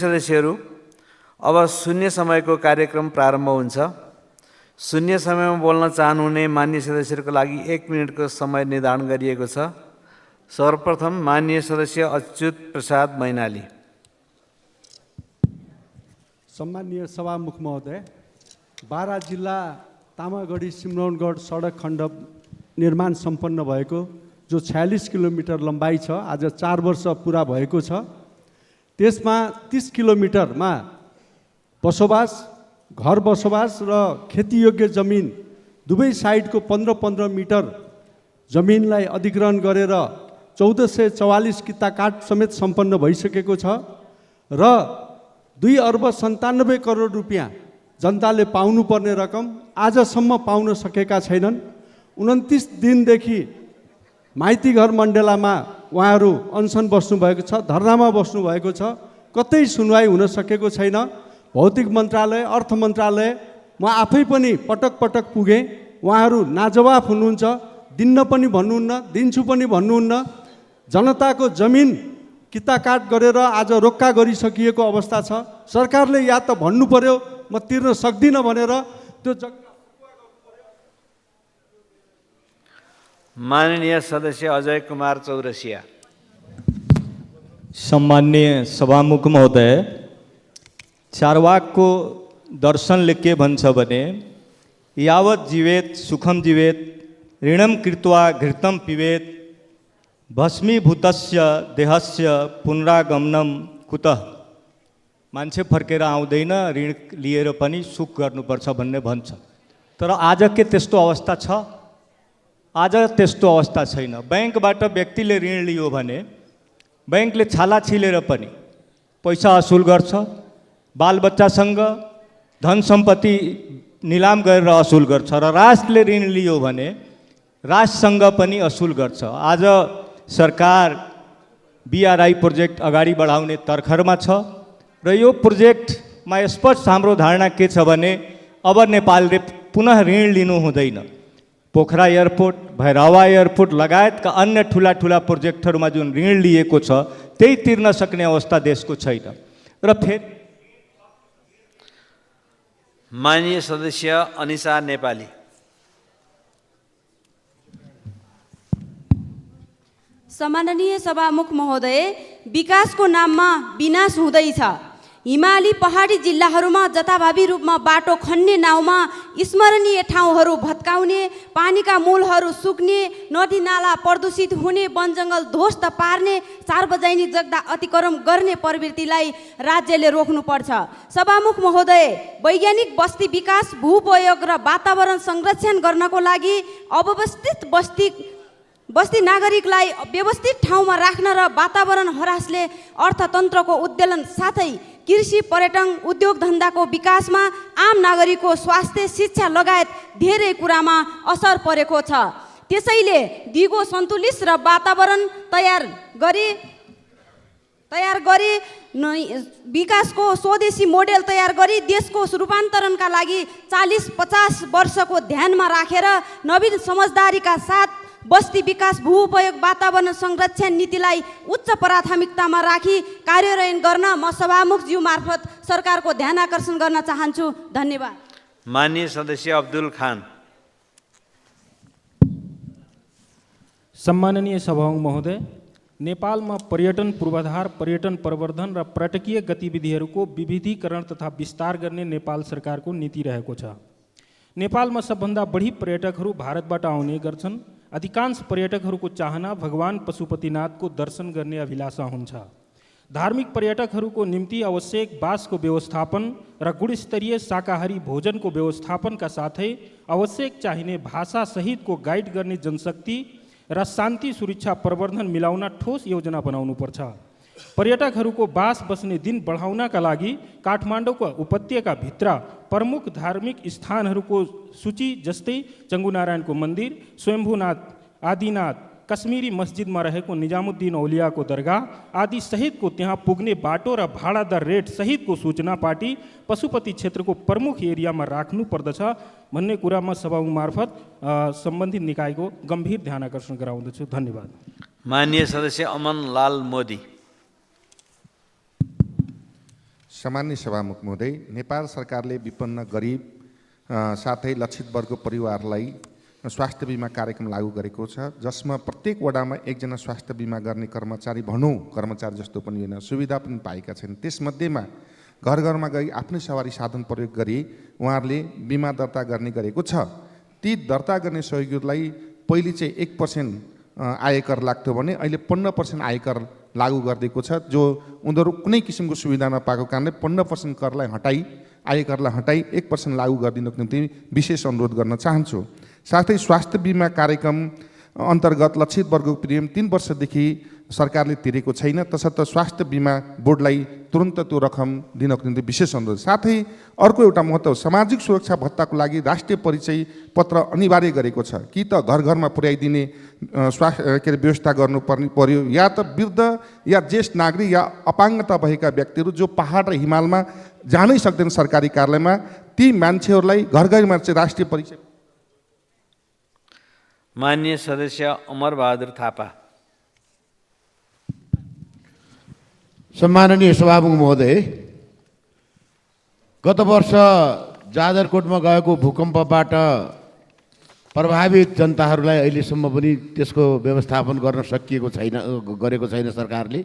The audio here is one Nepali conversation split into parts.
सदस्यहरू, अब शून्य समयको कार्यक्रम प्रारम्भ हुन्छ। शून्य समयमा बोल्न चाहनुहुने मान्य सदस्यहरूको लागि 1 मिनेटको समय निर्धारण गरिएको छ। सर्वप्रथम मान्य सदस्य अच्युत प्रसाद मैनाली। सम्मानीय सभामुख महोदय, बारा जिल्ला तामागढी सिम्रौनगढ सडक खण्ड निर्माण सम्पन्न भएको जो 46 किलोमिटर लम्बाइ छ, आज 4 वर्ष पुरा भएको छ। त्यसमा 30 किलोमिटरमा बसोबास, घर बसोबास र खेतीयोग्य जमिन दुवै साइडको 15-15 मिटर जमिनलाई अधिग्रहण गरेर 1444 किता काठ समेत सम्पन्न भइसकेको छ र 2 अर्ब 97 करोड रुपियाँ जनताले पाउनुपर्ने रकम आजसम्म पाउन सकेका छैनन्। 29 दिनदेखि माइतीघर मण्डलामा उहाँहरू अनसन बस्नुभएको छ, धरनामा बस्नुभएको छ। कतै सुनवाई हुन सकेको छैन। भौतिक मन्त्रालय, अर्थ मन्त्रालय म आफै पनि पटक पटक पुगेँ। उहाँहरू नाजवाफ हुनुहुन्छ। दिन्न पनि भन्नुहुन्न, दिन्छु पनि भन्नुहुन्न। जनताको जमिन किताकाट गरेर आज रोक्का गरिसकिएको अवस्था छ। सरकारले या त भन्नु पर्यो म तिर्न सक्दिनँ भनेर त्यो माननीय सदस्य अजय कुमार चौरसिया। सम्मान्य सभामुख महोदय, चारवाकको दर्शनले के भन्छ भने यावत् जीवेत सुखम जीवेत ऋणम कृत्वा घृतम पिबेत भस्मीभूतस्य देहस्य पुनरागमनम कुतः। मान्छे फर्केर आउँदैन, ऋण लिएर पनि सुख गर्नुपर्छ भन्ने भन्छ। तर आज के त्यस्तो अवस्था छ? आज त्यस्तो अवस्था छैन। बैंकबाट व्यक्तिले ऋण लियो भने बैंकले छाला छिलेर पनि पैसा असुल गर्छ। बालबच्चासँग धन सम्पत्ति निलाम गरेर असुल गर्छ र राष्ट्रले ऋण लियो भने राष्ट्रसँग पनि असुल गर्छ। आज सरकार BRI प्रोजेक्ट अगाडि बढाउने तर्खरमा छ र यो प्रोजेक्टमा स्पष्ट हाम्रो धारणा के छ भने अब नेपालले पुनः ऋण लिनु हुँदैन। पोखरा एयरपोर्ट, भैरवा एयरपोर्ट लगायतका अन्य ठुला ठुला प्रोजेक्टहरूमा जुन ऋण लिएको छ त्यही तिर्न सक्ने अवस्था देशको छैन। र फेरि माननीय सदस्य अनिसा नेपाली। सम्माननीय सभामुख महोदय, विकासको नाममा विनाश हुँदैछ। हिमाली पहाडी जिल्लाहरूमा जथाभावी रूपमा बाटो खन्ने नाउँमा स्मरणीय ठाउँहरू भत्काउने, पानीका मूलहरू सुक्ने, नदी नाला प्रदूषित हुने, वनजङ्गल ध्वस्त पार्ने, सार्वजनिक जग्गा अतिक्रमण गर्ने प्रवृत्तिलाई राज्यले रोक्नुपर्छ। सभामुख महोदय, वैज्ञानिक बस्ती विकास, भूप्रयोग र वातावरण संरक्षण गर्नको लागि अव्यवस्थित बस्ती नागरिकलाई व्यवस्थित ठाउँमा राख्न र वातावरण ह्रासले अर्थतन्त्रको उद्वेलन साथै कृषि, पर्यटन, उद्योग धन्दाको विकासमा आम नागरिकको स्वास्थ्य, शिक्षा लगायत धेरै कुरामा असर परेको छ। त्यसैले दिगो सन्तुलित र वातावरण तयार गरी विकासको स्वदेशी मोडेल तयार गरी देशको रूपान्तरणका लागि 40-50 वर्षको ध्यानमा राखेर नवीन समझदारीका साथ बस्ती विकास, भूप्रयोग, वातावरण संरक्षण नीतिलाई उच्च प्राथमिकतामा राखी कार्यान्वयन गर्न म सभामुखज्यू मार्फत सरकारको ध्यान आकर्षण गर्न चाहन्छु। धन्यवाद। माननीय सदस्य अब्दुल खान। सम्माननीय सभामुख महोदय, नेपालमा पर्यटन पूर्वाधार, पर्यटन प्रवर्धन र पर्यटकीय गतिविधिहरूको विविधीकरण तथा विस्तार गर्ने नेपाल सरकारको नीति रहेको छ। नेपालमा सबभन्दा बढी पर्यटकहरू भारतबाट आउने गर्छन्। अधिकांश पर्यटकहरूको चाहना भगवान पशुपतिनाथको दर्शन गर्ने अभिलाषा हुन्छ। धार्मिक पर्यटकहरूको निम्ति आवश्यक बासको व्यवस्थापन र गुणस्तरीय शाकाहारी भोजनको व्यवस्थापनका साथै आवश्यक चाहिने भाषा सहितको गाइड गर्ने जनशक्ति र शान्ति सुरक्षा प्रवर्धन मिलाउन ठोस योजना बनाउनुपर्छ। पर्यटकहरूको बास बस्ने दिन बढाउनका लागि काठमाडौँको उपत्यकाभित्र प्रमुख धार्मिक स्थानहरूको सूची जस्तै चङ्गुनारायणको मन्दिर, स्वयम्भूनाथ, आदिनाथ, कश्मीरी मस्जिदमा रहेको निजामुद्दिन औलियाको दरगाह आदि सहितको त्यहाँ पुग्ने बाटो र भाडा दर रेट सहितको सूचना पार्टी पशुपति क्षेत्रको प्रमुख एरियामा राख्नु पर्दछ भन्ने कुरामा सभामुख मार्फत सम्बन्धित निकायको गम्भीर ध्यान आकर्षण गराउँदछु। धन्यवाद। माननीय सदस्य अमन लाल मोदी। सामान्य सभामुख महोदय, नेपाल सरकारले विपन्न गरिब साथै लक्षित वर्ग परिवारलाई स्वास्थ्य बिमा कार्यक्रम लागू गरेको छ, जसमा प्रत्येक वडामा एकजना स्वास्थ्य बिमा गर्ने कर्मचारी भनौँ, कर्मचारी जस्तो पनि होइन, सुविधा पनि पाएका छन्। त्यसमध्येमा घर घरमा गई आफ्नै सवारी साधन प्रयोग गरी उहाँहरूले बिमा दर्ता गर्ने गरेको छ। ती दर्ता गर्ने सहयोगीहरूलाई पहिले चाहिँ 1% आयकर लाग्थ्यो भने अहिले 15% आयकर लागू गरिदिएको छ, जो उनीहरू कुनै किसिमको सुविधा नपाएको कारणले 15% करलाई हटाई आयकरलाई हटाई 1% लागू गरिदिनको निम्ति विशेष अनुरोध गर्न चाहन्छु। साथै स्वास्थ्य बिमा कार्यक्रम अन्तर्गत लक्षित वर्गको प्रिमियम 3 वर्षदेखि सरकारले तिरेको छैन, तसर्थ स्वास्थ्य बिमा बोर्डलाई तुरन्त त्यो रकम दिनको निम्ति विशेष अनुरोध। साथै अर्को एउटा महत्त्व, सामाजिक सुरक्षा भत्ताको लागि राष्ट्रिय परिचय पत्र अनिवार्य गरेको छ। कि त घर घरमा पुर्याइदिने व्यवस्था गर्नुपर्ने पर्यो, या त वृद्ध या ज्येष्ठ नागरिक या अपाङ्गता भएका व्यक्तिहरू जो पहाड र हिमालमा जानै सक्दैन सरकारी कार्यालयमा, ती मान्छेहरूलाई घर घरमा चाहिँ राष्ट्रिय परिचय। माननीय सदस्य अमरबहादुर थापा। सम्माननीय सभामुख महोदय, गत वर्ष जाजरकोटमा गएको भूकम्पबाट प्रभावित जनताहरूलाई अहिलेसम्म पनि त्यसको व्यवस्थापन गर्न सकिएको छैन, गरेको छैन सरकारले,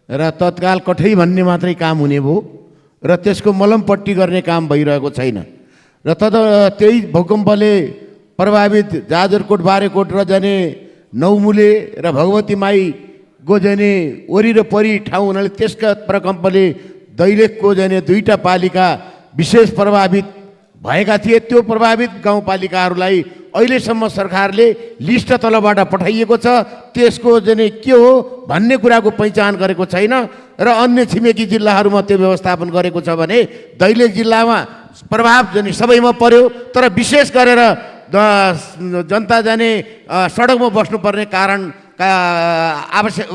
र तत्काल कठै भन्ने मात्रै काम हुने भयो र त्यसको मलमपट्टी गर्ने काम भइरहेको छैन। र त्यही भूकम्पले प्रभावित जाजरकोट, बारेकोट र जाने नौमुले र भगवती माई जाने वरि र परि ठाउँ हुनाले त्यसका प्रकम्पले दैलेखको जाने 2टा पालिका विशेष प्रभावित भएका थिए। त्यो प्रभावित गाउँपालिकाहरूलाई अहिलेसम्म सरकारले लिस्ट तलबाट पठाइएको छ, त्यसको जाने के हो भन्ने कुराको पहिचान गरेको छैन र अन्य छिमेकी जिल्लाहरूमा त्यो व्यवस्थापन गरेको छ भने दैलेख जिल्लामा प्रभाव जाने सबैमा पर्यो, तर विशेष गरेर जनता जाने सडकमा बस्नुपर्ने कारण आवश्यक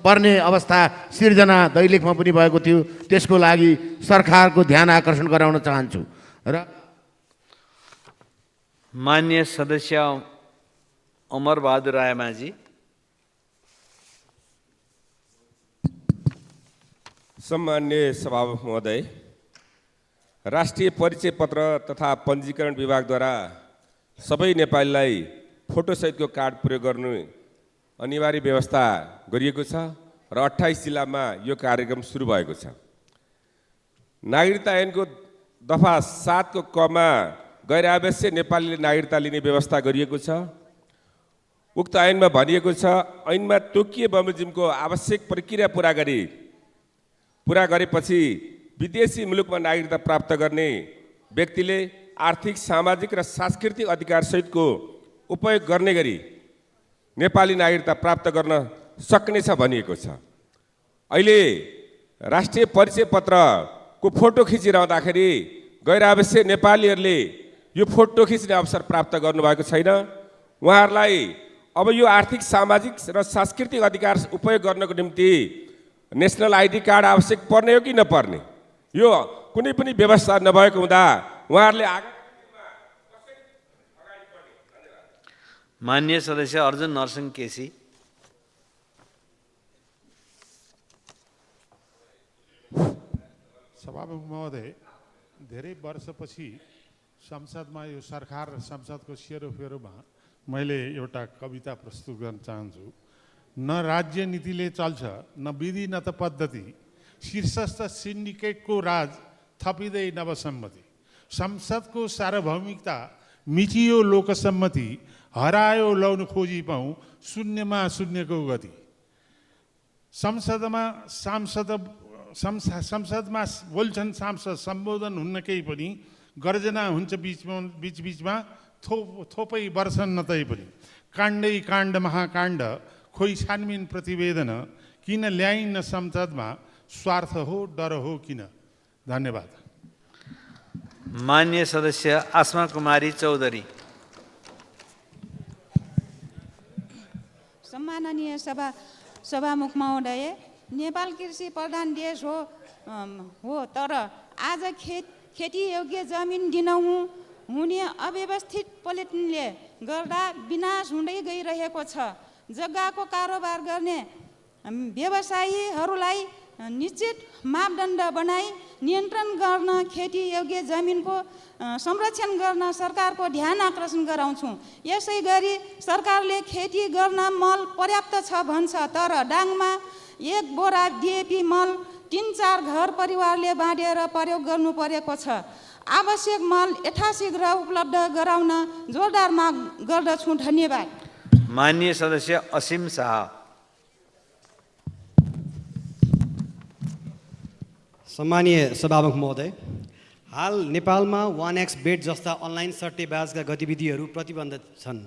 पर्ने अवस्था सिर्जना दैलेखमा पनि भएको थियो। त्यसको लागि सरकारको ध्यान आकर्षण गराउन चाहन्छु। र माननीय सदस्य अमरबहादुर रायमाझी। सम्मान्य सभामुख महोदय, राष्ट्रिय परिचय पत्र तथा पञ्जीकरण विभागद्वारा सबै नेपालीलाई फोटोसहितको कार्ड प्रयोग गर्नु अनिवार्य व्यवस्था गरिएको छ र 28 जिल्लामा यो कार्यक्रम सुरु भएको छ। नागरिकता ऐनको दफा 7 को कमा गैर आवश्यक नेपालीले नागरिकता लिने व्यवस्था गरिएको छ। उक्त ऐनमा भनिएको छ, ऐनमा तोकिए बमोजिमको आवश्यक प्रक्रिया पूरा गरेपछि विदेशी मुलुकमा नागरिकता प्राप्त गर्ने व्यक्तिले आर्थिक, सामाजिक र सांस्कृतिक अधिकार सहितको उपयोग गर्ने गरी नेपाली नागरिकता प्राप्त गर्न सक्नेछ भनिएको छ। अहिले राष्ट्रिय परिचय पत्रको फोटो खिचिरहँदाखेरि गैर आवश्यक नेपालीहरूले यो फोटो खिच्ने अवसर प्राप्त गर्नुभएको छैन। उहाँहरूलाई अब यो आर्थिक, सामाजिक र सांस्कृतिक अधिकार उपयोग गर्नको निम्ति नेसनल आइडी कार्ड आवश्यक पर्ने हो कि नपर्ने, यो कुनै पनि व्यवस्था नभएको हुँदा उहाँहरूले माननीय सदस्य अर्जुन नरसिंह केसी। सभामुख महोदय, धेरै वर्षपछि संसदमा यो सरकार र संसदको सेरोफेरोमा मैले एउटा कविता प्रस्तुत गर्न चाहन्छु। न राज्य नीतिले चल्छ, न विधि न त पद्धति, शीर्षस्थ सिन्डिकेटको राज थपिँदै नवसम्मति, संसदको सार्वभौमिकता मिचियो लोकसम्मति, हरायो लौन खोजी पाऊँ शून्यमा शून्यको गति। संसदमा बोल्छन् सांसद, सम्बोधन हुन्न केही पनि, गर्जना हुन्छ बीचमा थोपै वर्षन् न तै पनि, काण्डै काण्ड महाकाण्ड, खोइ छानबिन प्रतिवेदन, किन ल्याइन्न संसदमा, स्वार्थ हो डर हो किन। धन्यवाद। माननीय सदस्य आसमा कुमारी चौधरी। सम्माननीय सभामुख महोदय, नेपाल कृषि प्रधान देश हो तर आज खेती योग्य जमिन दिनहुँ हुने अव्यवस्थित पलिटनले गर्दा विनाश हुँदै गइरहेको छ। जग्गाको कारोबार गर्ने व्यवसायीहरूलाई निश्चित मापदण्ड बनाई नियन्त्रण गर्न खेती योग्य जमिनको संरक्षण गर्न सरकारको ध्यान आकर्षण गराउँछौँ। यसै गरी सरकारले खेती गर्न मल पर्याप्त छ भन्छ, तर डाङमा 1 बोरा डिएपी मल 3-4 घर परिवारले बाँडेर प्रयोग गर्नु परेको छ। आवश्यक मल यथाशीघ्र उपलब्ध गराउन जोरदार माग गर्दछु। धन्यवाद। माननीय सदस्य असीम शाह। सम्मानीय सभामुख महोदय, हाल नेपालमा 1x बेट जस्ता अनलाइन सट्टेबाजका गतिविधिहरू प्रतिबन्धित छन्।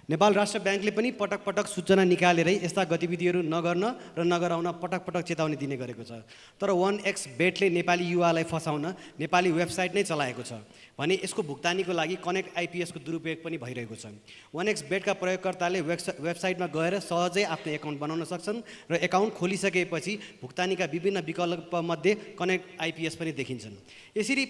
नेपाल राष्ट्र ब्याङ्कले पनि पटक पटक सूचना निकालेरै यस्ता गतिविधिहरू नगर्न र नगराउन पटक पटक चेतावनी दिने गरेको छ। तर 1x Beetle Nepali युवालाई फसाउन Nepali website नै चलाएको छ भने यसको भुक्तानीको लागि कनेक्ट आइपिएसको दुरुपयोग पनि भइरहेको छ। 1x बेटका प्रयोगकर्ताले वेबसाइटमा गएर सहजै आफ्नो एकाउन्ट बनाउन सक्छन् र एकाउन्ट खोलिसकेपछि भुक्तानीका विभिन्न विकल्पमध्ये कनेक्ट आइपिएस पनि देखिन्छन्। यसरी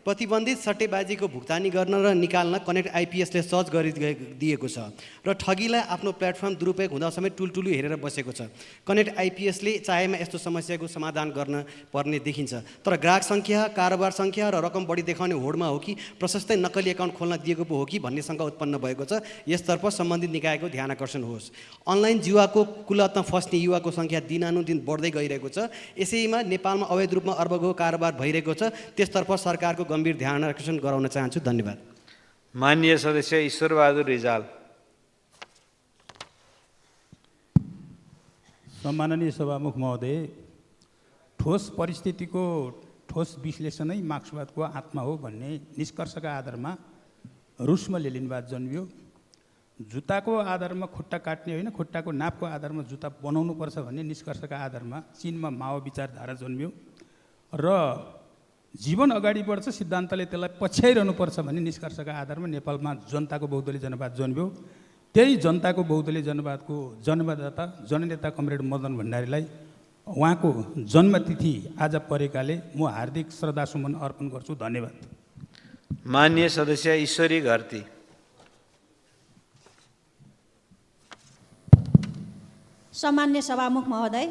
प्रतिबन्धित सट्टेबाजीको भुक्तानी गर्न र निकाल्न कनेक्ट आइपिएसले सहज गरिदिएको छ र ठगीलाई आफ्नो प्लेटफर्म दुरुपयोग हुँदा समेत टुलटुलु हेरेर बसेको छ। कनेक्ट आइपिएसले चाहेमा यस्तो समस्याको समाधान गर्न पर्ने देखिन्छ, तर ग्राहक सङ्ख्या, कारोबार सङ्ख्या र रकम बढी देखाउने होडमा हो कि प्रशस्तै नक्कली एकाउन्ट खोल्न दिएको पो हो कि भन्ने शङ्का उत्पन्न भएको छ। यसतर्फ सम्बन्धित निकायको ध्यान आकर्षण होस्। अनलाइन जुवाको कुलतमा फस्ने युवाको सङ्ख्या दिनानुदिन बढ्दै गइरहेको छ। यसैमा नेपालमा अवैध रूपमा अर्बको कारोबार भइरहेको छ। त्यसतर्फ सरकारको गम्भीर ध्यान आकर्षण गराउन चाहन्छु। धन्यवाद। माननीय सदस्य ईश्वरबहादुर रिजाल। सम्माननीय सभामुख महोदय, ठोस परिस्थितिको ठोस विश्लेषणै मार्क्सवादको आत्मा हो भन्ने निष्कर्षका आधारमा रुसमा लेनिनवाद जन्मियो। जुत्ताको आधारमा खुट्टा काट्ने होइन, खुट्टाको नापको आधारमा जुत्ता बनाउनुपर्छ भन्ने निष्कर्षका आधारमा चीनमा माओ विचारधारा जन्मियो र जीवन अगाडि बढ्छ सिद्धान्तले त्यसलाई पछ्याइरहनुपर्छ भन्ने निष्कर्षका आधारमा नेपालमा जनताको बहुदलीय जनवाद जन्मियो। त्यही जनताको बहुदलीय जनवादको जन्मदाता जननेता कमरेड मदन भण्डारीलाई उहाँको जन्मतिथि आज परेकाले म हार्दिक श्रद्धासुमन अर्पण गर्छु। धन्यवाद। माननीय सदस्य ईश्वरी घरती। सम्मान्य सभामुख महोदय,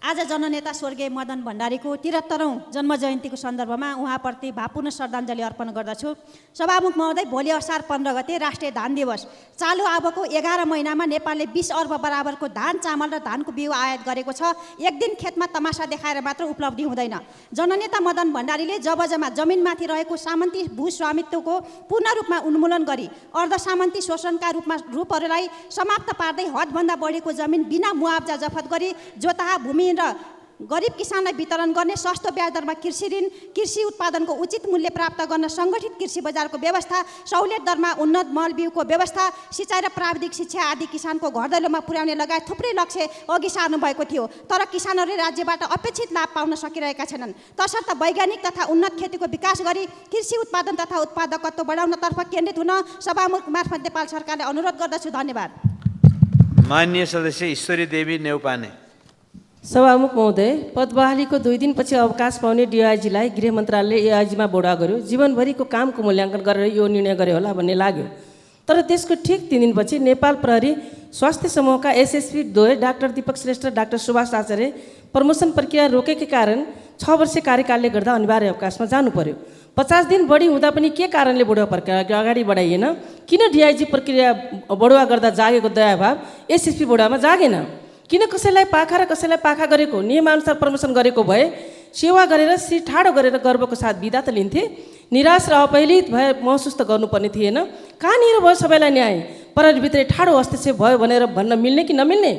आज जननेता स्वर्गीय मदन भण्डारीको 73औं जन्म जयन्तीको सन्दर्भमा उहाँप्रति भावपूर्ण श्रद्धाञ्जली अर्पण गर्दछु। सभामुख महोदय, भोलि असार 15 गते राष्ट्रिय धान दिवस। चालु आबको 11 महिनामा नेपालले 20 अर्ब बराबरको धान, चामल र धानको बिउ आयात गरेको छ। एक दिन खेतमा तमासा देखाएर मात्र उपलब्धि हुँदैन। जननेता मदन भण्डारीले जबजमा जमिनमाथि रहेको सामन्ती भूस्वामित्वको पूर्ण रूपमा उन्मूलन गरी अर्धसामन्ती शोषणका रूपहरूलाई समाप्त पार्दै हदभन्दा बढीको जमिन बिना मुआब्जा जफत गरी जोतहा भूमि र गरिब किसानलाई वितरण गर्ने, सस्तो ब्याज दरमा कृषि ऋण, कृषि उत्पादनको उचित मूल्य प्राप्त गर्न सङ्गठित कृषि बजारको व्यवस्था, सहुलियत दरमा उन्नत मल बिउको व्यवस्था, सिँचाइ र प्राविधिक शिक्षा आदि किसानको घर दैलोमा पुर्याउने लगायत थुप्रै लक्ष्य अघि सार्नु भएको थियो। तर किसानहरूले राज्यबाट अपेक्षित लाभ पाउन सकिरहेका छैनन्। तसर्थ वैज्ञानिक तथा उन्नत खेतीको विकास गरी कृषि उत्पादन तथा उत्पादकत्व बढाउनतर्फ केन्द्रित हुन सभामुख मार्फत नेपाल सरकारले अनुरोध गर्दछु। धन्यवाद। माननीय सदस्य ईश्वरी देवी नेउपाने। सभामुख महोदय, पद बहालीको 2 दिनपछि अवकाश पाउने डिआइजीलाई गृह मन्त्रालयले एआइजीमा बढा गर्यो। जीवनभरिको कामको मूल्याङ्कन गरेर यो निर्णय गर्यो होला भन्ने लाग्यो। तर त्यसको ठिक 3 दिनपछि नेपाल प्रहरी स्वास्थ्य समूहका एसएसपी द्वय डाक्टर दीपक श्रेष्ठ र डाक्टर सुभाष आचार्य प्रमोसन प्रक्रिया रोकेकै कारण 6 वर्षीय कार्यकालले गर्दा अनिवार्य अवकाशमा जानु पर्यो। 50 दिन बढी हुँदा पनि के कारणले बढुवा प्रक्रिया अगाडि बढाइएन? किन डिआइजी प्रक्रिया बढुवा गर्दा जागेको दयाभाव एसएसपी बढुवामा जागेन? किन कसैलाई पाखा र कसैलाई पाखा गरेको नियमअनुसार प्रमोसन गरेको भए सेवा गरेर शिर ठाडो गरेर गर्वको साथ बिदा त लिन्थे। निराश र अपहेलित भए महसुस त गर्नुपर्ने थिएन। कहाँनिर भयो सबैलाई न्याय? प्रहरीभित्रै ठाडो हस्तक्षेप भयो भनेर भन्न मिल्ने कि नमिल्ने?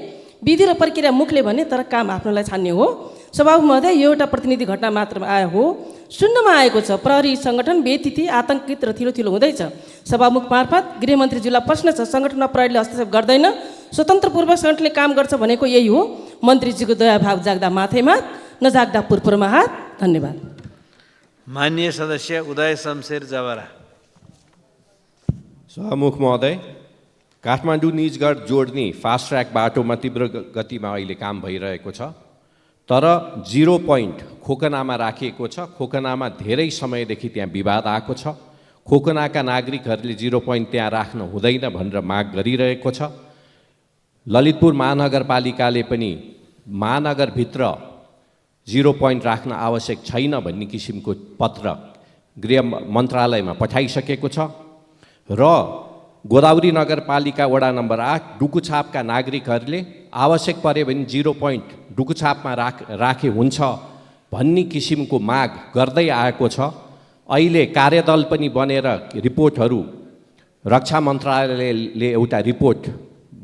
विधि र प्रक्रिया मुखले भने तर काम आफ्नोलाई छान्ने हो। सभामुख महोदय, यो एउटा प्रतिनिधि घटना मात्र आयो हो, सुन्नमा आएको छ। प्रहरी सङ्गठन बेतिथि आतङ्कित र थिलो हुँदैछ। सभामुख मार्फत गृहमन्त्रीज्यूलाई प्रश्न छ, सङ्गठनमा प्रहरीले हस्तक्षेप गर्दैन, स्वतन्त्र पूर्वक सङ्गठनले काम गर्छ भनेको यही हो? मन्त्रीजीको दयाभाव जाग्दा माथेमा, नजाग्दा पुरपुरमा हात। धन्यवाद। माननीय सदस्य उदय शमशेर जवरा। सभामुख महोदय, काठमाडौँ निजगढ जोड्ने फास्ट ट्र्याक बाटोमा तीव्र गतिमा अहिले काम भइरहेको छ। तर 0 पोइन्ट खोकनामा राखिएको छ। खोकनामा धेरै समयदेखि त्यहाँ विवाद आएको छ। खोकनाका नागरिकहरूले 0 पोइन्ट त्यहाँ राख्न हुँदैन भनेर माग गरिरहेको छ। ललितपुर महानगरपालिकाले पनि महानगरभित्र 0 पोइन्ट राख्न आवश्यक छैन भन्ने किसिमको पत्र गृह मन्त्रालयमा पठाइसकेको छ र गोदावरी नगरपालिका वडा नम्बर 8 डुकुछापका नागरिकहरूले आवश्यक परे भने 0 पोइन्ट डुकुछापमा राखे हुन्छ भन्ने किसिमको माग गर्दै आएको छ। अहिले कार्यदल पनि बनेर रिपोर्टहरू रक्षा मन्त्रालयले एउटा रिपोर्ट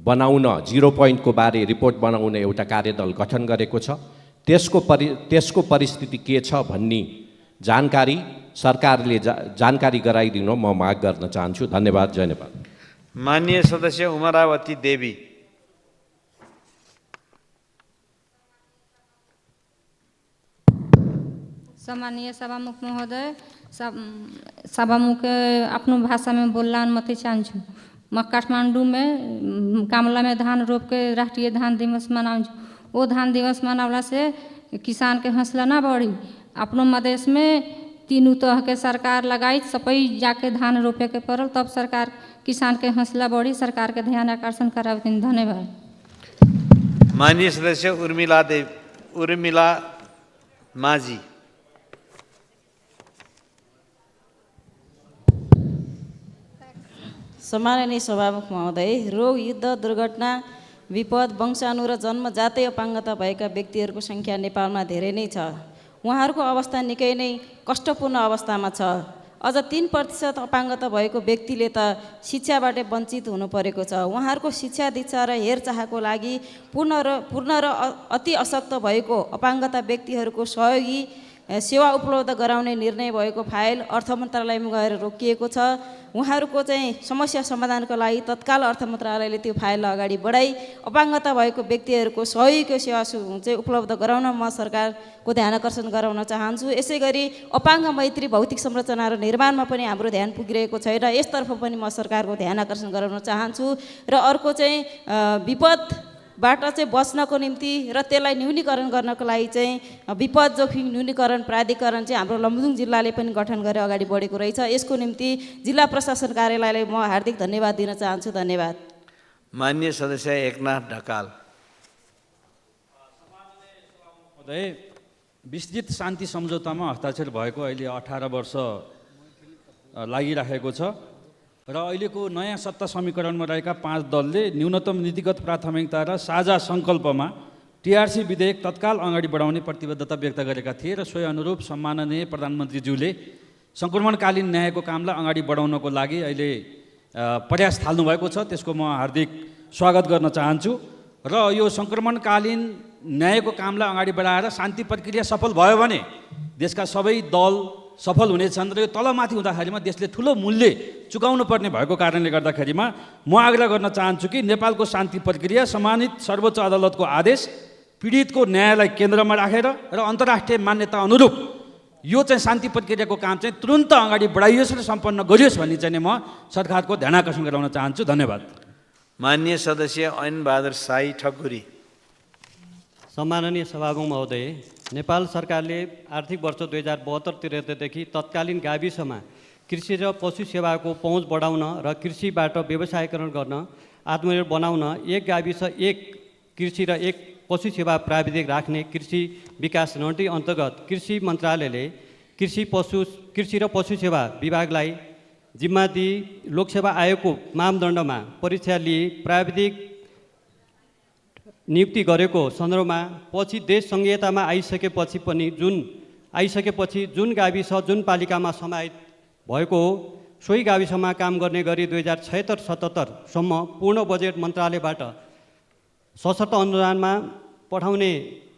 बनाउन 0 पोइन्टको बारे रिपोर्ट बनाउन एउटा कार्यदल गठन गरेको छ। त्यसको परिस्थिति के छ भन्ने जानकारी सरकारले जानकारी गराइदिनु म माग गर्न चाहन्छु। धन्यवाद। जय नेपाल। माननीय सदस्य उमरावती देवी। सम्मानीय सभामुख महोदय, सभामुख आफ्नो भाषामा बोल्न अनुमति चाहन्छु। म काठमाडौँमा कामलामा धान रोप के राष्ट्रीय धान दिवस मनाउँछु। वो धान दिवस मनावला से किसान के हौसला ना बढ़ी। अपनो मधेश में 3 तह के सरकार लगाई, सपई जाके धान रोपे के पड़ल, तब सरकार किसान के हौसला बढ़ी, सरकार के ध्यान आकर्षण करावती। धन्यवाद। माननीय सदस्य उर्मिला माझी। सम्माननीय सभामुख महोदय, रोग, युद्ध, दुर्घटना, विपद, वंशाणु र जन्मजातै अपाङ्गता भएका व्यक्तिहरूको सङ्ख्या नेपालमा धेरै नै छ। उहाँहरूको अवस्था निकै नै कष्टपूर्ण अवस्थामा छ। अझ 3% अपाङ्गता भएको व्यक्तिले त शिक्षाबाट वञ्चित हुनु परेको छ। उहाँहरूको शिक्षा दीक्षा र हेरचाहको लागि पूर्ण र अति अशक्त भएको अपाङ्गता व्यक्तिहरूको सहयोगी सेवा उपलब्ध गराउने निर्णय भएको फाइल अर्थ मन्त्रालयमा गएर रोकिएको छ। उहाँहरूको चाहिँ समस्या समाधानको लागि तत्काल अर्थ मन्त्रालयले त्यो फाइल अगाडि बढाई अपाङ्गता भएको व्यक्तिहरूको सहयोगी सेवा चाहिँ उपलब्ध गराउन म सरकारको ध्यान आकर्षण गराउन चाहन्छु। यसै गरी अपाङ्ग मैत्री भौतिक संरचना र निर्माणमा पनि हाम्रो ध्यान पुगिरहेको छैन, यसतर्फ पनि म सरकारको ध्यान आकर्षण गराउन चाहन्छु। र अर्को चाहिँ विपदबाट चाहिँ बच्नको निम्ति र त्यसलाई न्यूनीकरण गर्नको लागि चाहिँ विपद जोखिम न्यूनीकरण प्राधिकरण चाहिँ हाम्रो लमजुङ जिल्लाले पनि गठन गरेर अगाडि बढेको रहेछ। यसको निम्ति जिल्ला प्रशासन कार्यालयलाई म हार्दिक धन्यवाद दिन चाहन्छु। धन्यवाद। माननीय सदस्य एकनाथ ढकाल। विस्तृत शान्ति सम्झौतामा हस्ताक्षर भएको अहिले 18 वर्ष लागिराखेको छ र अहिलेको नयाँ सत्ता समीकरणमा रहेका 5 दलले न्यूनतम नीतिगत प्राथमिकता र साझा सङ्कल्पमा टिआरसी विधेयक तत्काल अगाडि बढाउने प्रतिबद्धता व्यक्त गरेका थिए र सोही अनुरूप सम्माननीय प्रधानमन्त्रीज्यूले सङ्क्रमणकालीन न्यायको कामलाई अगाडि बढाउनको लागि अहिले प्रयास थाल्नुभएको छ। त्यसको म हार्दिक स्वागत गर्न चाहन्छु र यो सङ्क्रमणकालीन न्यायको कामलाई अगाडि बढाएर शान्ति प्रक्रिया सफल भयो भने देशका सबै दल सफल हुनेछन् र यो तलमाथि हुँदाखेरिमा देशले ठुलो मूल्य चुकाउनु पर्ने भएको कारणले गर्दाखेरिमा म आग्रह गर्न चाहन्छु कि नेपालको शान्ति प्रक्रिया सम्मानित सर्वोच्च अदालतको आदेश, पीडितको न्यायलाई केन्द्रमा राखेर र अन्तर्राष्ट्रिय मान्यता अनुरूप यो चाहिँ शान्ति प्रक्रियाको काम चाहिँ तुरन्त अगाडि बढाइयोस् र सम्पन्न गरियोस् भन्ने चाहिँ म सरकारको ध्यान आकर्षण गराउन चाहन्छु। धन्यवाद। माननीय सदस्य ऐन बहादुर साई ठकुरी। सम्माननीय सभामुख महोदय, नेपाल सरकारले आर्थिक वर्ष 2072-73देखि तत्कालीन गाविसमा कृषि र पशु सेवाको पहुँच बढाउन र कृषिबाट व्यवसायीकरण गर्न आत्मनिर्भर बनाउन एक गाविस एक कृषि र एक पशु सेवा प्राविधिक राख्ने कृषि विकास रणनीति अन्तर्गत कृषि मन्त्रालयले कृषि र पशु सेवा विभागलाई जिम्मा दिई लोकसेवा आयोगको मापदण्डमा परीक्षा लिई प्राविधिक नियुक्ति गरेको सन्दर्भमा पछि देश सङ्घीयतामा आइसकेपछि जुन गाविस जुन पालिकामा समाहित भएको हो सोही गाविसमा काम गर्ने गरी 2076-77 सम्म पूर्ण बजेट मन्त्रालयबाट सशर्त अनुदानमा पठाउने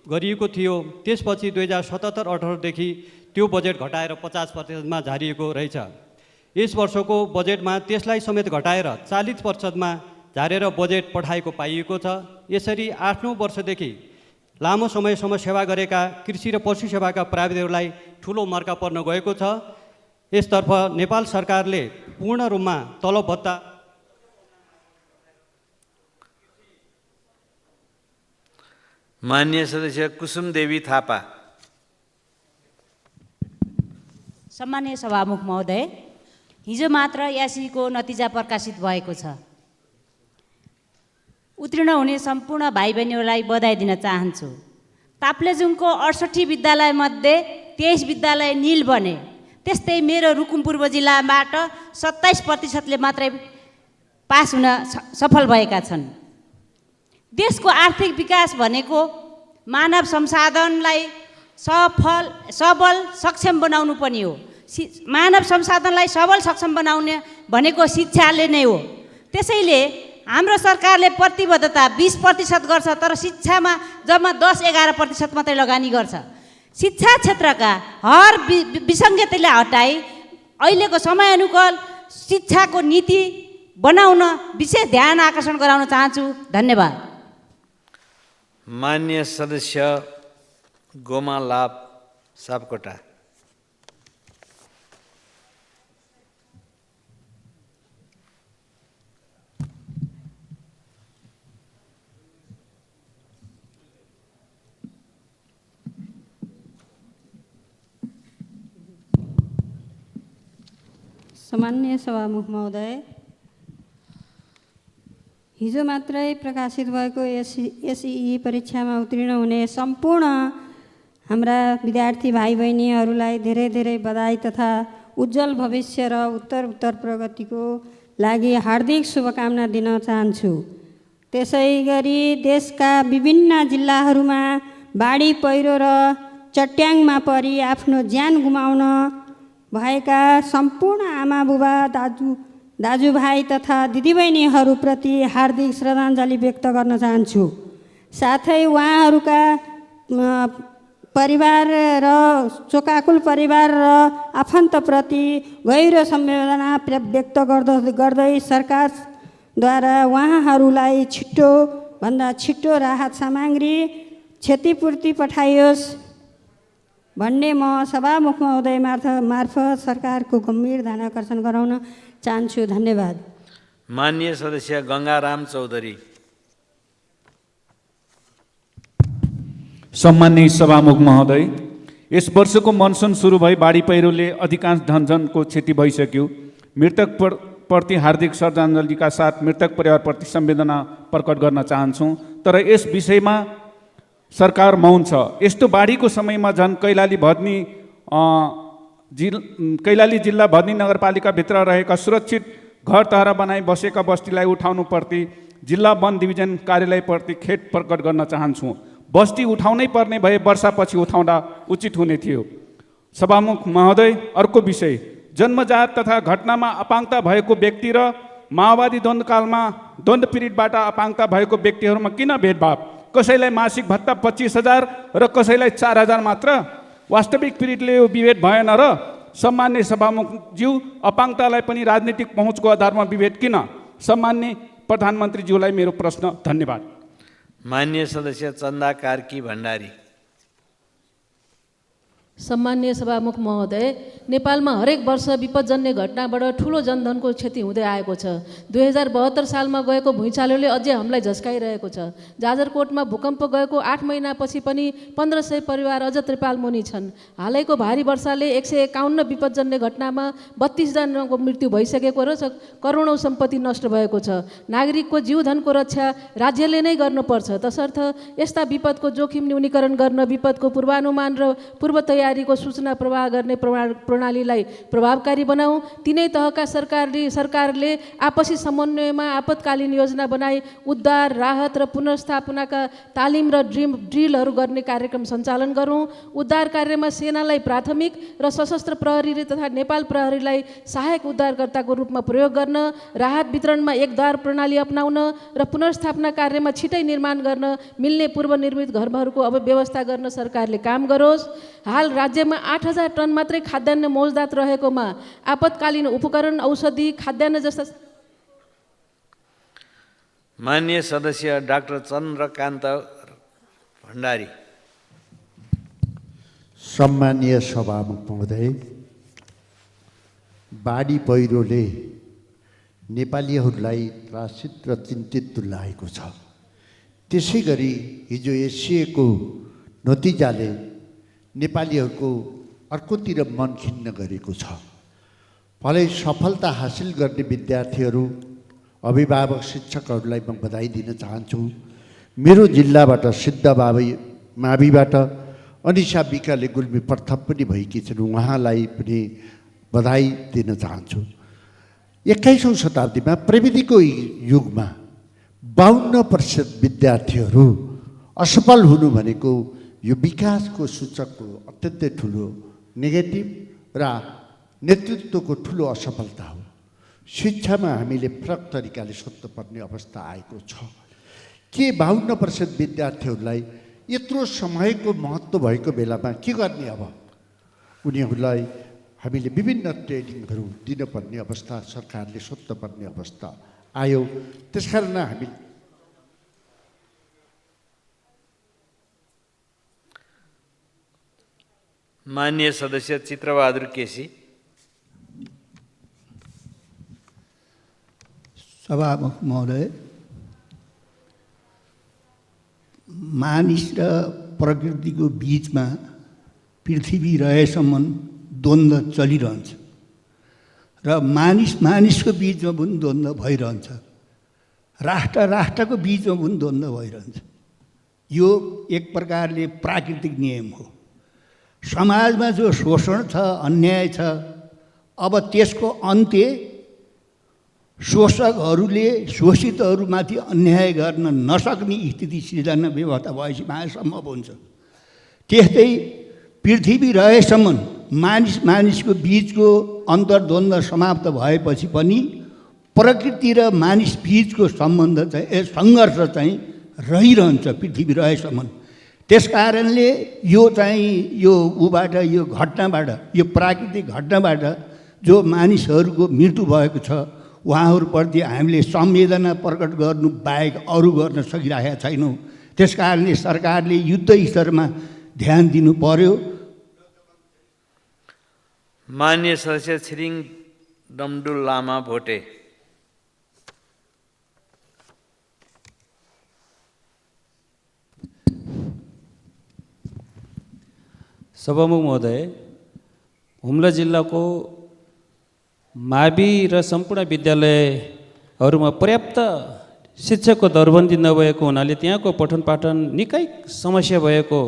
गरिएको थियो। त्यसपछि 2077-78 देखि त्यो बजेट घटाएर 50%मा झारिएको रहेछ। यस वर्षको बजेटमा त्यसलाई समेत घटाएर 40%मा झारेर बजेट पठाएको पाइएको छ। यसरी 8-9 वर्षदेखि लामो समयसम्म सेवा गरेका कृषि र पशु सेवाका प्राविधिकहरूलाई ठुलो मर्का पर्न गएको छ। यसतर्फ नेपाल सरकारले पूर्ण रूपमा तलब भत्ता माननीय सदस्य कुसुम देवी थापा। सम्माननीय सभामुख महोदय, हिजो मात्र यासीको नतिजा प्रकाशित भएको छ। उत्तीर्ण हुने सम्पूर्ण भाइ बहिनीहरूलाई बधाई दिन चाहन्छु। ताप्लेजुङको 68 विद्यालयमध्ये 23 विद्यालय नील बने। त्यस्तै मेरो रुकुम पूर्व जिल्लाबाट 27% मात्रै पास हुन सफल भएका छन्। देशको आर्थिक विकास भनेको मानव संसाधनलाई सबल सक्षम बनाउनु पनि हो। मानव संसाधनलाई सबल सक्षम बनाउने भनेको शिक्षाले नै हो। त्यसैले हाम्रो सरकारले प्रतिबद्धता 20% गर्छ, तर शिक्षामा जम्मा 10-11% मात्रै लगानी गर्छ। शिक्षा क्षेत्रका हर विसङ्गतिलाई हटाई अहिलेको समयानुकूल शिक्षाको नीति बनाउन विशेष ध्यान आकर्षण गराउन चाहन्छु। धन्यवाद। मान्य सदस्य गोमा लाभ सापकोटा। सम्माननीय सभामुख महोदय, हिजो मात्रै प्रकाशित भएको एसई परीक्षामा उत्तीर्ण हुने सम्पूर्ण हाम्रा विद्यार्थी भाइ बहिनीहरूलाई धेरै धेरै बधाई तथा उज्जवल भविष्य र उत्तर प्रगतिको लागि हार्दिक शुभकामना दिन चाहन्छु। त्यसै गरी देशका विभिन्न जिल्लाहरूमा बाढी पहिरो र चट्याङमा परि आफ्नो ज्यान गुमाउन भएका सम्पूर्ण आमा बुबा दाजुभाइ तथा दिदीबहिनीहरूप्रति हार्दिक श्रद्धाञ्जली व्यक्त गर्न चाहन्छु। साथै उहाँहरूका परिवार र शोकाकुल परिवार र आफन्तप्रति गहिरो संवेदना व्यक्त गर्दै सरकारद्वारा उहाँहरूलाई छिटोभन्दा छिटो राहत सामग्री क्षतिपूर्ति पठाइयोस् भन्ने म सभामुख महोदय मार्फत सरकारको गम्भीर ध्यान आकर्षण गराउन चाहन्छु। धन्यवाद। माननीय सदस्य गङ्गाराम चौधरी। सम्माननीय सभामुख महोदय, यस वर्षको मनसुन सुरु भई बाढी पहिरोले अधिकांश धनजनको क्षति भइसक्यो। मृतक प्रति हार्दिक श्रद्धाञ्जलीका साथ मृतक परिवारप्रति संवेदना प्रकट गर्न चाहन्छौँ। तर यस विषयमा सरकार मौन छ। यस्तो बाढीको समयमा झन् कैलाली जिल्ला भदनी नगरपालिकाभित्र रहेका सुरक्षित घर तहरा बनाई बसेका बस्तीलाई उठाउनुप्रति जिल्ला वन डिभिजन कार्यालयप्रति खेद प्रकट गर्न चाहन्छौँ। बस्ती उठाउनै पर्ने भए वर्षापछि उठाउँदा उचित हुने थियो। सभामुख महोदय, अर्को विषय, जन्मजात तथा घटनामा अपाङ्गता भएको व्यक्ति र माओवादी द्वन्द्वकालमा द्वन्द्व पीडितबाट अपाङ्गता भएको व्यक्तिहरूमा किन भेदभाव? कसैलाई मासिक भत्ता 25,000 र कसैलाई 4,000 मात्र? वास्तविक पीडितले यो विभेद भएन र? सम्मान्य सभामुखज्यू, अपाङ्गतालाई पनि राजनीतिक पहुँचको आधारमा विभेद किन? सम्मान्य प्रधानमन्त्रीज्यूलाई मेरो प्रश्न। धन्यवाद। मान्य सदस्य चन्दा कार्की भण्डारी। सम्मान्य सभामुख महोदय, नेपालमा हरेक वर्ष विपदजन्य घटनाबाट ठुलो जनधनको क्षति हुँदै आएको छ। 2072 सालमा गएको भुइँचालोले अझै हामीलाई झस्काइरहेको छ। जाजरकोटमा भूकम्प गएको 8 महिनापछि पनि 1500 परिवार अझ त्रिपालमुनि छन्। हालैको भारी वर्षाले 151 विपदजन्य घटनामा 32 जनाको मृत्यु भइसकेको र करोडौँ सम्पत्ति नष्ट भएको छ। नागरिकको जीवधनको रक्षा राज्यले नै गर्नुपर्छ। तसर्थ यस्ता विपदको जोखिम न्यूनीकरण गर्न विपदको पूर्वानुमान र पूर्व तयारीको सूचना प्रवाह गर्ने प्रणालीलाई प्रभावकारी बनाऊ। तिनै तहका सरकारले आपसी समन्वयमा आपतकालीन योजना बनाई उद्धार, राहत र पुनर्स्थापनाका तालिम र ड्रिलहरू गर्ने कार्यक्रम सञ्चालन गरौँ। उद्धार कार्यमा सेनालाई प्राथमिक र सशस्त्र प्रहरी तथा नेपाल प्रहरीलाई सहायक उद्धारकर्ताको रूपमा प्रयोग गर्न, राहत वितरणमा एकद्वार प्रणाली अपनाउन र पुनर्स्थापना कार्यमा छिटै निर्माण गर्न मिल्ने पूर्वनिर्मित घरहरूको अब व्यवस्था गर्न सरकारले काम गरोस्। हाल राज्यमा 8,000 टन मात्रै खाद्यान्न मौजदात रहेकोमा आपतकालीन उपकरण, औषधि, खाद्यान्न जस्ता। माननीय सदस्य डाक्टर चन्द्रकान्त भण्डारी। सम्मानीय सभामुख महोदय, बाढी पहिरोले नेपालीहरूलाई त्रासित र चिन्तित तुल्याएको छ। त्यसै गरी हिजो एसिएको नतिजाले नेपालीहरूको अर्कोतिर मन खिन्न गरेको छ। भलै सफलता हासिल गर्ने विद्यार्थीहरू, अभिभावक, शिक्षकहरूलाई म बधाई दिन चाहन्छु। मेरो जिल्लाबाट माविबाट, अनिशा विकाले गुल्मी प्रथम पनि भएकी छिन्, उहाँलाई पनि बधाई दिन चाहन्छु। 21औं शताब्दीमा प्रविधिको युगमा 52% विद्यार्थीहरू असफल हुनु भनेको यो विकासको सूचकको अत्यन्तै ठुलो नेगेटिभ र नेतृत्वको ठुलो असफलता हो। शिक्षामा हामीले फरक तरिकाले सोध्नुपर्ने अवस्था आएको छ। के 52% विद्यार्थीहरूलाई यत्रो समयको महत्त्व भएको बेलामा के गर्ने? अब उनीहरूलाई हामीले विभिन्न ट्रेनिङहरू दिनुपर्ने अवस्था, सरकारले सोध्नुपर्ने अवस्था आयो। त्यसकारण हामी माननीय सदस्य चित्रबहादुर केसी। सभामुख महोदय, मानिस र प्रकृतिको बिचमा पृथ्वी रहेसम्म द्वन्द्व चलिरहन्छ र मानिसको बिचमा पनि द्वन्द्व भइरहन्छ, राष्ट्रको बिचमा पनि द्वन्द्व भइरहन्छ। यो एक प्रकारले प्राकृतिक नियम हो। समाजमा जो शोषण छ, अन्याय छ, अब त्यसको अन्त्य शोषकहरूले शोषितहरूमाथि अन्याय गर्न नसक्ने स्थिति सिर्जना व्यवस्था भएपछि मात्र सम्भव हुन्छ। त्यस्तै पृथ्वी रहेसम्म मानिसको बिचको अन्तर्द्वन्द्व समाप्त भएपछि पनि प्रकृति र मानिस बिचको सम्बन्ध चाहिँ सङ्घर्ष चाहिँ रहिरहन्छ पृथ्वी रहेसम्म। त्यसकारणले यो उबाट, यो घटनाबाट, यो प्राकृतिक घटनाबाट जो मानिसहरूको मृत्यु भएको छ, उहाँहरूप्रति हामीले संवेदना प्रकट गर्नु बाहेक अरू गर्न सकिरहेका छैनौँ। त्यसकारणले सरकारले युद्ध स्तरमा ध्यान दिनु पर्यो। माननीय सदस्य छिरिङ डमडुल लामा भोटे। सभामुख महोदय, हुम्ला जिल्लाको मावि र सम्पूर्ण विद्यालयहरूमा पर्याप्त शिक्षकको दरबन्दी नभएको हुनाले त्यहाँको पठन पाठन निकै समस्या भएको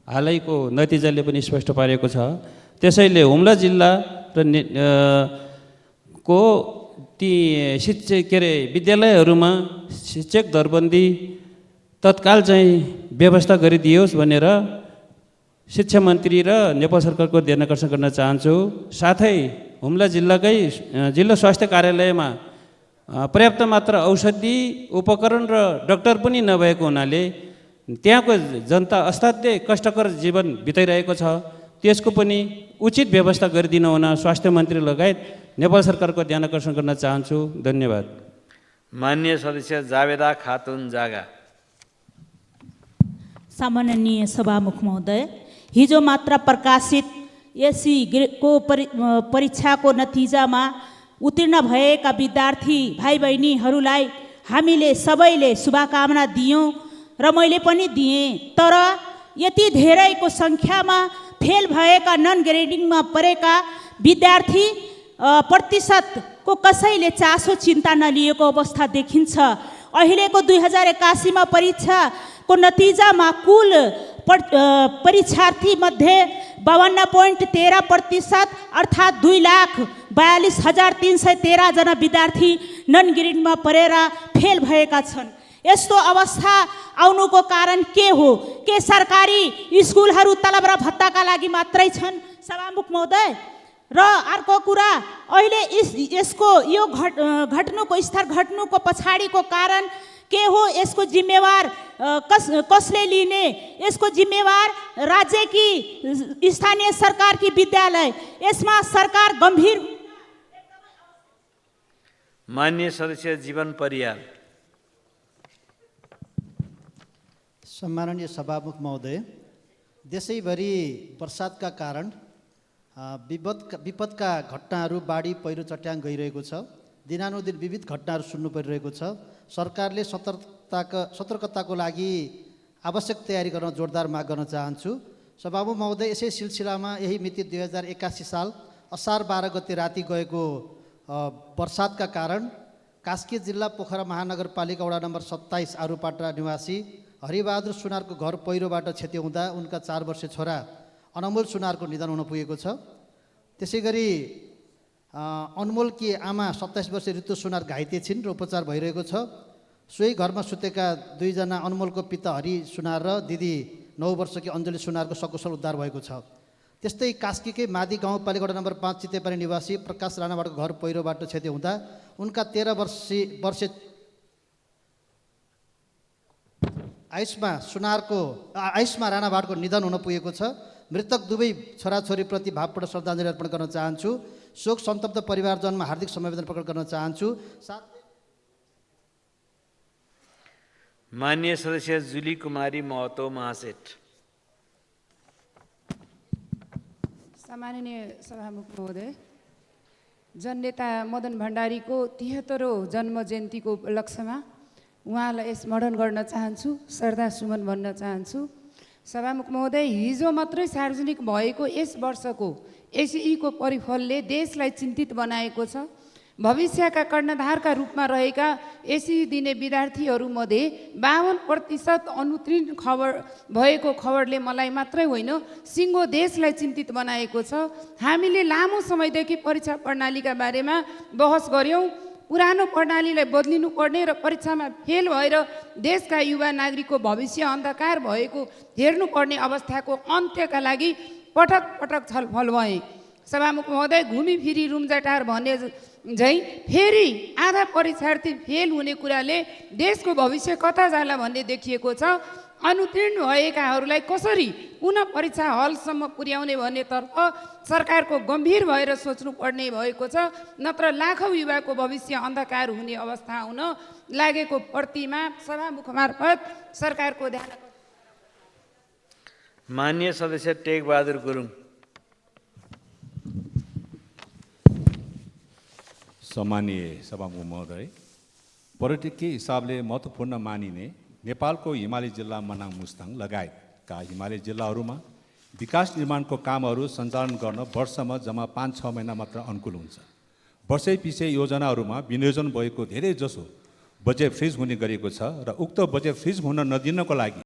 हालैको नतिजाले पनि स्पष्ट पारेको छ। त्यसैले हुम्ला जिल्ला र को ती विद्यालयहरूमा शिक्षक दरबन्दी तत्काल चाहिँ व्यवस्था गरिदियोस् भनेर शिक्षा मन्त्री र नेपाल सरकारको ध्यान आकर्षण गर्न चाहन्छु। साथै हुम्ला जिल्लाकै जिल्ला स्वास्थ्य कार्यालयमा पर्याप्त मात्र औषधि उपकरण र डाक्टर पनि नभएको हुनाले त्यहाँको जनता असाध्यै कष्टकर जीवन बिताइरहेको छ। त्यसको पनि उचित व्यवस्था गरिदिनु हुन स्वास्थ्य मन्त्री लगायत नेपाल सरकारको ध्यान आकर्षण गर्न चाहन्छु। धन्यवाद। माननीय सदस्य जावेदा खातुन जागा। सम्माननीय सभामुख महोदय, हिजो मात्र प्रकाशित एससी को परीक्षाको नतिजामा उत्तीर्ण भएका विद्यार्थी भाइ बहिनीहरूलाई हामीले सबैले शुभकामना दियौँ र मैले पनि दिएँ। तर यति धेरैको सङ्ख्यामा फेल भएका नन ग्रेडिङमा परेका विद्यार्थी प्रतिशतको कसैले चासो चिन्ता नलिएको अवस्था देखिन्छ। अहिलेको 2081 परीक्षाको नतिजामा कुल परीक्षार्थी मध्ये 52.13% अर्थात् 2,42,313 जना विद्यार्थी नन ग्रेडमा परेर फेल भएका छन्। यस्तो अवस्था आउनुको कारण के हो? के सरकारी स्कुलहरू तलब र भत्ताका लागि मात्रै छन्? सभामुख महोदय, र अर्को कुरा, अहिले यसको यो घट्नुको स्तर घट्नुको पछाडिको कारण के हो? यसको जिम्मेवार कसले लिने? यसको जिम्मेवार राज्य की स्थानीय सरकार की विद्यालय? यसमा सरकार गम्भीर। माननीय सदस्य जीवन परियार। सम्माननीय सभामुख महोदय, देशैभरि वर्षातका कारण विपदका घटनाहरू, बाढी पहिरो चट्याङ गइरहेको छ। दिनानुदिन विविध घटनाहरू सुन्नु परिरहेको छ। सरकारले सतर्कताको लागि आवश्यक तयारी गर्न जोरदार माग गर्न चाहन्छु। सभामुख महोदय, यसै सिलसिलामा यही मिति 2081 साल असार 12 गते राति गएको वर्षातका कारण कास्की जिल्ला पोखरा महानगरपालिका वडा नम्बर 27 आरूपाटा निवासी हरिबहादुर सुनारको घर पहिरोबाट क्षति हुँदा उनका 4 वर्षीय छोरा अनमोल सुनारको निधन हुन पुगेको छ। त्यसै गरी अनमोलकी आमा 27 वर्षीय ऋतु सुनार घाइते छिन् र उपचार भइरहेको छ। सोही घरमा सुतेका 2 जना अनमोलको पिता हरि सुनार र दिदी 9 वर्षकी अञ्जली सुनारको सकुशल उद्धार भएको छ। त्यस्तै कास्कीकै मादी गाउँपालिका वडा नम्बर 5 चितेपानी निवासी प्रकाश राणावाटको घर पहिरोबाट क्षति हुँदा उनका 13 वर्षीय आयुष्मा राणावाटको निधन हुन पुगेको छ। मृतक दुवै छोराछोरीप्रति भावपूर्ण श्रद्धाञ्जली अर्पण गर्न चाहन्छु। शोक सन्तप्त परिवारजनमा हार्दिक समवेदना प्रकट गर्न चाहन्छु। माननीय सदस्य जुली कुमारी महतो महासेठ। सम्माननीय सभामुख महोदय, जननेता मदन भण्डारीको 73औं जन्म जयन्तीको उपलक्ष्यमा उहाँलाई स्मरण गर्न चाहन्छु, श्रद्धासुमन भन्न चाहन्छु। सभामुख महोदय, हिजो मात्रै सार्वजनिक भएको यस वर्षको एसईको परिफलले देशलाई चिन्तित बनाएको छ। भविष्यका कर्णधारका रूपमा रहेका एसई दिने विद्यार्थीहरूमध्ये 52% अनुत्तीर्ण भएको खबरले मलाई मात्रै होइन सिङ्गो देशलाई चिन्तित बनाएको छ। हामीले लामो समयदेखि परीक्षा प्रणालीका बारेमा बहस गर्यौँ। पुरानो प्रणालीलाई बदलिनु पर्ने र परीक्षामा फेल भएर देशका युवा नागरिकको भविष्य अन्धकार भएको हेर्नुपर्ने अवस्थाको अन्त्यका लागि पटक पटक छलफल भए। सभामुख महोदय, घुमिफिरी रुम्जाटार भने झै फेरि आधा परीक्षार्थी फेल हुने कुराले देशको भविष्य कता जाला भन्ने देखिएको छ। अनुत्तीर्ण भएकाहरूलाई कसरी पुनः परीक्षा हलसम्म पुर्याउने भन्नेतर्फ सरकारको गम्भीर भएर सोच्नुपर्ने भएको छ, नत्र लाखौँ युवाको भविष्य अन्धकार हुने अवस्था हुन लागेको प्रतिमा सभामुख मार्फत सरकारको ध्यान। माननीय सदस्य टेकबहादुर गुरुङ। सम्मानीय सभामुख महोदय, पर्यटकीय हिसाबले महत्त्वपूर्ण मानिने नेपालको हिमाली जिल्ला मनाङ मुस्ताङ लगायतका हिमाली जिल्लाहरूमा विकास निर्माणको कामहरू सञ्चालन गर्न वर्षमा जम्मा 5-6 महिना मात्र अनुकूल हुन्छ। वर्षै पछि योजनाहरूमा विनियोजन भएको धेरै जसो बजेट फ्रिज हुने गरेको छ र उक्त बजेट फ्रिज हुन नदिनको लागि